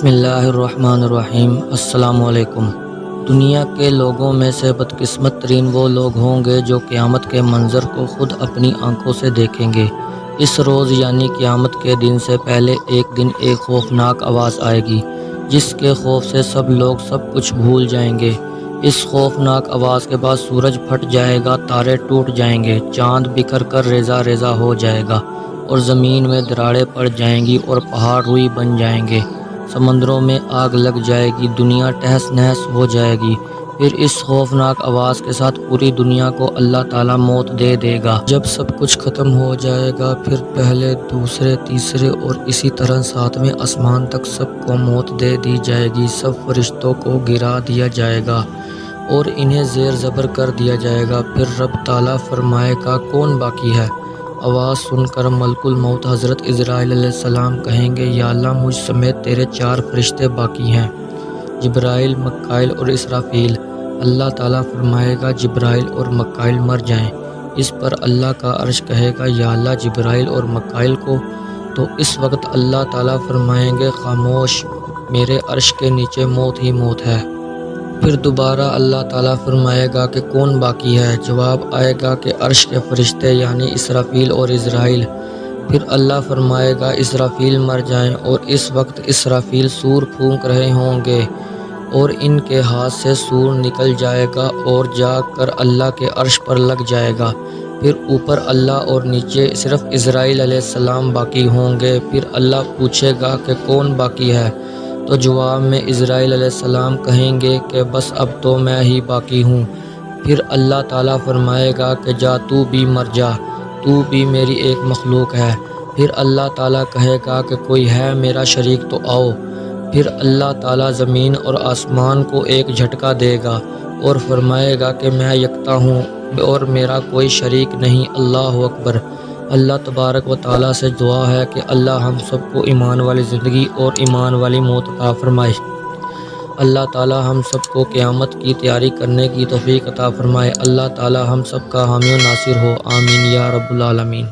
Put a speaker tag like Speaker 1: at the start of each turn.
Speaker 1: بسم اللہ الرحمن الرحیم۔ السلام علیکم۔ دنیا کے لوگوں میں سے بدقسمت ترین وہ لوگ ہوں گے جو قیامت کے منظر کو خود اپنی آنکھوں سے دیکھیں گے۔ اس روز یعنی قیامت کے دن سے پہلے ایک دن ایک خوفناک آواز آئے گی جس کے خوف سے سب لوگ سب کچھ بھول جائیں گے۔ اس خوفناک آواز کے بعد سورج پھٹ جائے گا، تارے ٹوٹ جائیں گے، چاند بکھر کر ریزہ ریزہ ہو جائے گا اور زمین میں دراڑیں پڑ جائیں گی اور پہاڑ روئی بن جائیں گے، سمندروں میں آگ لگ جائے گی، دنیا تہس نہس ہو جائے گی۔ پھر اس خوفناک آواز کے ساتھ پوری دنیا کو اللہ تعالیٰ موت دے دے گا۔ جب سب کچھ ختم ہو جائے گا پھر پہلے، دوسرے، تیسرے اور اسی طرح ساتویں آسمان تک سب کو موت دے دی جائے گی۔ سب فرشتوں کو گرا دیا جائے گا اور انہیں زیر زبر کر دیا جائے گا۔ پھر رب تعالیٰ فرمائے گا کون باقی ہے؟ آواز سن کر ملک الموت حضرت عزرائیل علیہ السلام کہیں گے یا اللہ مجھ سمیت تیرے 4 فرشتے باقی ہیں، جبرائیل، مکائیل اور اسرافیل۔ اللہ تعالیٰ فرمائے گا جبرائیل اور مکائیل مر جائیں۔ اس پر اللہ کا عرش کہے گا یا اللہ جبرائیل اور مکائیل کو؟ تو اس وقت اللہ تعالیٰ فرمائیں گے خاموش، میرے عرش کے نیچے موت ہی موت ہے۔ پھر دوبارہ اللہ تعالیٰ فرمائے گا کہ کون باقی ہے؟ جواب آئے گا کہ عرش کے فرشتے یعنی اسرافیل اور عزرائیل۔ پھر اللہ فرمائے گا اسرافیل مر جائیں، اور اس وقت اسرافیل سور پھونک رہے ہوں گے اور ان کے ہاتھ سے سور نکل جائے گا اور جا کر اللہ کے عرش پر لگ جائے گا۔ پھر اوپر اللہ اور نیچے صرف عزرائیل علیہ السلام باقی ہوں گے۔ پھر اللہ پوچھے گا کہ کون باقی ہے؟ تو جواب میں عزرائیل علیہ السلام کہیں گے کہ بس اب تو میں ہی باقی ہوں۔ پھر اللہ تعالیٰ فرمائے گا کہ جا تو بھی مر جا، تو بھی میری ایک مخلوق ہے۔ پھر اللہ تعالیٰ کہے گا کہ کوئی ہے میرا شریک تو آؤ۔ پھر اللہ تعالیٰ زمین اور آسمان کو ایک جھٹکا دے گا اور فرمائے گا کہ میں یکتا ہوں اور میرا کوئی شریک نہیں، اللہ اکبر۔ اللہ تبارک و تعالیٰ سے دعا ہے کہ اللہ ہم سب کو ایمان والی زندگی اور ایمان والی موت عطا فرمائے۔ اللہ تعالیٰ ہم سب کو قیامت کی تیاری کرنے کی توفیق عطا فرمائے۔ اللہ تعالیٰ ہم سب کا حامی و ناصر ہو، آمین یا رب العالمین۔